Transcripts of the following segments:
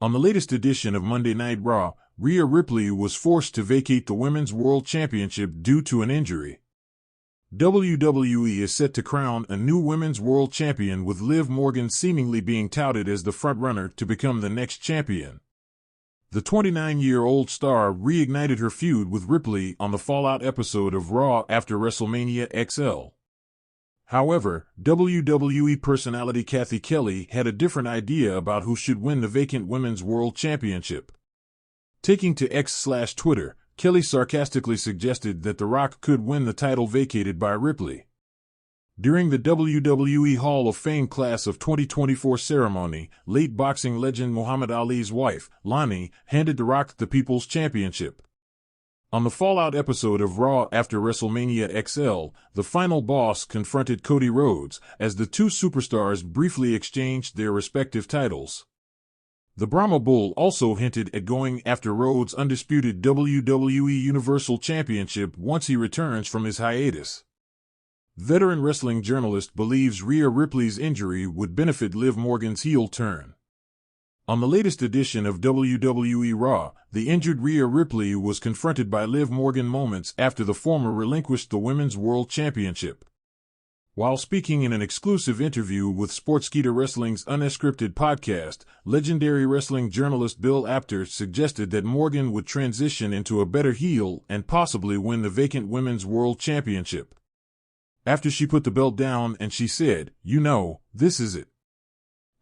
On the latest edition of Monday Night Raw, Rhea Ripley was forced to vacate the Women's World Championship due to an injury. WWE is set to crown a new Women's World Champion, with Liv Morgan seemingly being touted as the frontrunner to become the next champion. The 29-year-old star reignited her feud with Ripley on the Fallout episode of Raw after WrestleMania XL. However, WWE personality Cathy Kelley had a different idea about who should win the vacant Women's World Championship. Taking to X/Twitter, Kelley sarcastically suggested that The Rock could win the title vacated by Ripley. During the WWE Hall of Fame Class of 2024 ceremony, late boxing legend Muhammad Ali's wife, Lani, handed The Rock the People's Championship. On the Fallout episode of Raw after WrestleMania XL, the final boss confronted Cody Rhodes, as the two superstars briefly exchanged their respective titles. The Brahma Bull also hinted at going after Rhodes' undisputed WWE Universal Championship once he returns from his hiatus. Veteran wrestling journalist believes Rhea Ripley's injury would benefit Liv Morgan's heel turn. On the latest edition of WWE Raw, the injured Rhea Ripley was confronted by Liv Morgan moments after the former relinquished the Women's World Championship. While speaking in an exclusive interview with Sportskeeda Wrestling's Unscripted podcast, legendary wrestling journalist Bill Apter suggested that Morgan would transition into a better heel and possibly win the vacant Women's World Championship. After she put the belt down and she said, "You know, this is it.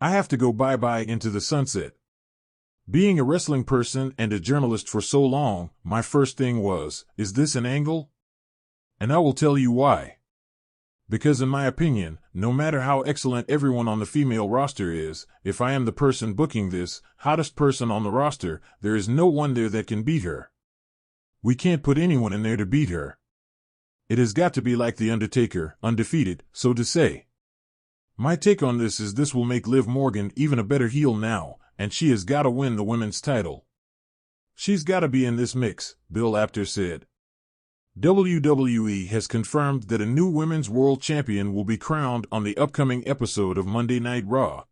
I have to go bye-bye into the sunset." Being a wrestling person and a journalist for so long, my first thing was, is this an angle? And I will tell you why. Because in my opinion, no matter how excellent everyone on the female roster is, if I am the person booking this, hottest person on the roster, there is no one there that can beat her. We can't put anyone in there to beat her. It has got to be like The Undertaker, undefeated, so to say. My take on this is this will make Liv Morgan even a better heel now, and she has got to win the women's title. She's got to be in this mix, Bill Apter said. WWE has confirmed that a new Women's World Champion will be crowned on the upcoming episode of Monday Night Raw.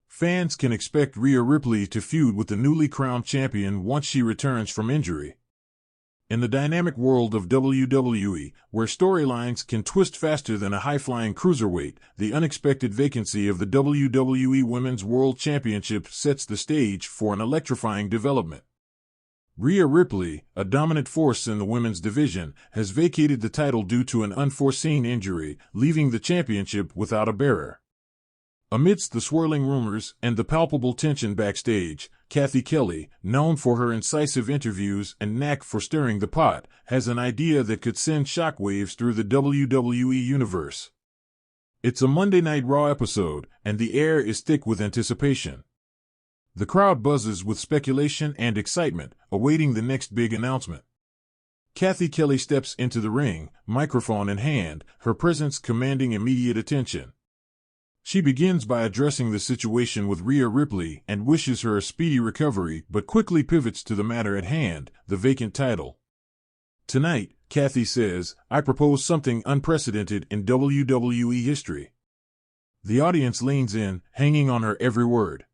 Fans can expect Rhea Ripley to feud with the newly crowned champion once she returns from injury. In the dynamic world of WWE, where storylines can twist faster than a high-flying cruiserweight, the unexpected vacancy of the WWE Women's World Championship sets the stage for an electrifying development. Rhea Ripley, a dominant force in the women's division, has vacated the title due to an unforeseen injury, leaving the championship without a bearer. Amidst the swirling rumors and the palpable tension backstage, Cathy Kelley, known for her incisive interviews and knack for stirring the pot, has an idea that could send shockwaves through the WWE universe. It's a Monday Night Raw episode, and the air is thick with anticipation. The crowd buzzes with speculation and excitement, awaiting the next big announcement. Cathy Kelley steps into the ring, microphone in hand, her presence commanding immediate attention. She begins by addressing the situation with Rhea Ripley and wishes her a speedy recovery, but quickly pivots to the matter at hand, the vacant title. "Tonight," Cathy says, "I propose something unprecedented in WWE history." The audience leans in, hanging on her every word.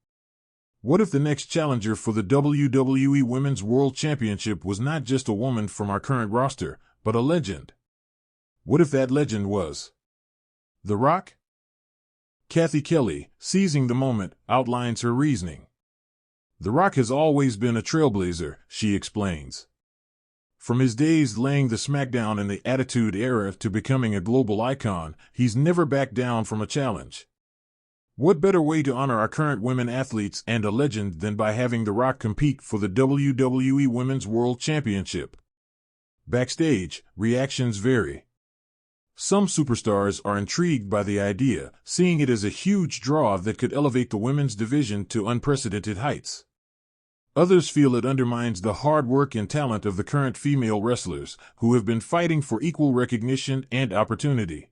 What if the next challenger for the WWE Women's World Championship was not just a woman from our current roster, but a legend? What if that legend was The Rock? Cathy Kelley, seizing the moment, outlines her reasoning. The Rock has always been a trailblazer, she explains. From his days laying the smackdown in the Attitude Era to becoming a global icon, he's never backed down from a challenge. What better way to honor our current women athletes and a legend than by having The Rock compete for the WWE Women's World Championship? Backstage, reactions vary. Some superstars are intrigued by the idea, seeing it as a huge draw that could elevate the women's division to unprecedented heights. Others feel it undermines the hard work and talent of the current female wrestlers, who have been fighting for equal recognition and opportunity.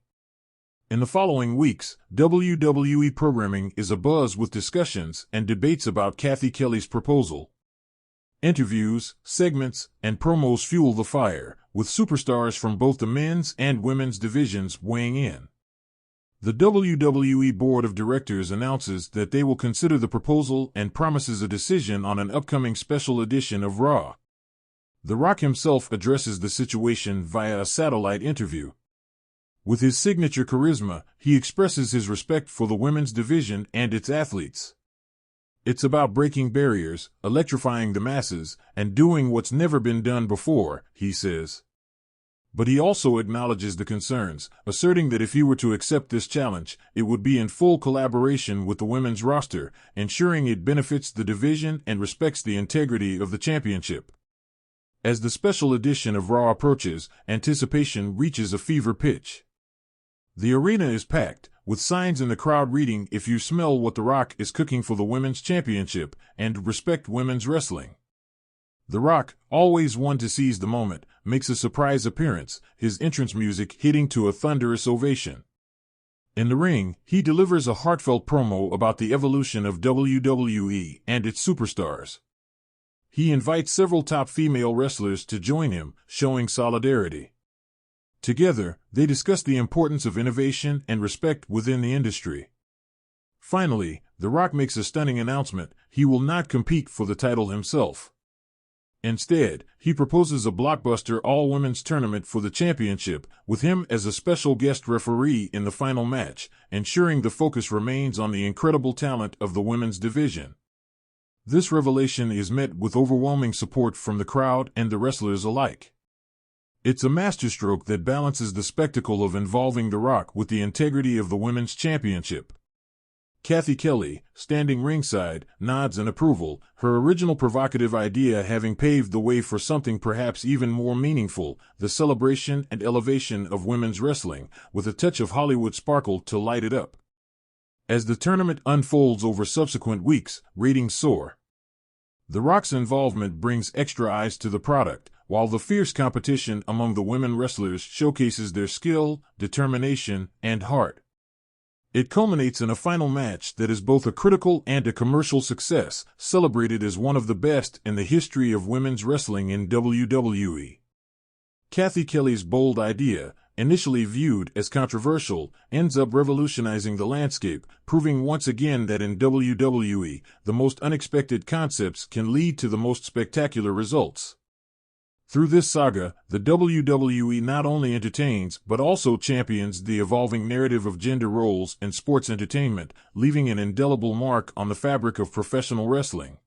In the following weeks, WWE programming is abuzz with discussions and debates about Cathy Kelley's proposal. Interviews, segments, and promos fuel the fire, with superstars from both the men's and women's divisions weighing in. The WWE Board of Directors announces that they will consider the proposal and promises a decision on an upcoming special edition of Raw. The Rock himself addresses the situation via a satellite interview. With his signature charisma, he expresses his respect for the women's division and its athletes. It's about breaking barriers, electrifying the masses, and doing what's never been done before, he says. But he also acknowledges the concerns, asserting that if he were to accept this challenge, it would be in full collaboration with the women's roster, ensuring it benefits the division and respects the integrity of the championship. As the special edition of Raw approaches, anticipation reaches a fever pitch. The arena is packed, with signs in the crowd reading, "If you smell what The Rock is cooking for the women's championship," and "Respect women's wrestling." The Rock, always one to seize the moment, makes a surprise appearance, his entrance music hitting to a thunderous ovation. In the ring, he delivers a heartfelt promo about the evolution of WWE and its superstars. He invites several top female wrestlers to join him, showing solidarity. Together, they discuss the importance of innovation and respect within the industry. Finally, The Rock makes a stunning announcement: he will not compete for the title himself. Instead, he proposes a blockbuster all-women's tournament for the championship, with him as a special guest referee in the final match, ensuring the focus remains on the incredible talent of the women's division. This revelation is met with overwhelming support from the crowd and the wrestlers alike. It's a masterstroke that balances the spectacle of involving The Rock with the integrity of the women's championship. Cathy Kelley, standing ringside, nods in approval, her original provocative idea having paved the way for something perhaps even more meaningful: the celebration and elevation of women's wrestling, with a touch of Hollywood sparkle to light it up. As the tournament unfolds over subsequent weeks, ratings soar. The Rock's involvement brings extra eyes to the product, while the fierce competition among the women wrestlers showcases their skill, determination, and heart. It culminates in a final match that is both a critical and a commercial success, celebrated as one of the best in the history of women's wrestling in WWE. Cathy Kelley's bold idea, initially viewed as controversial, ends up revolutionizing the landscape, proving once again that in WWE, the most unexpected concepts can lead to the most spectacular results. Through this saga, the WWE not only entertains but also champions the evolving narrative of gender roles in sports entertainment, leaving an indelible mark on the fabric of professional wrestling.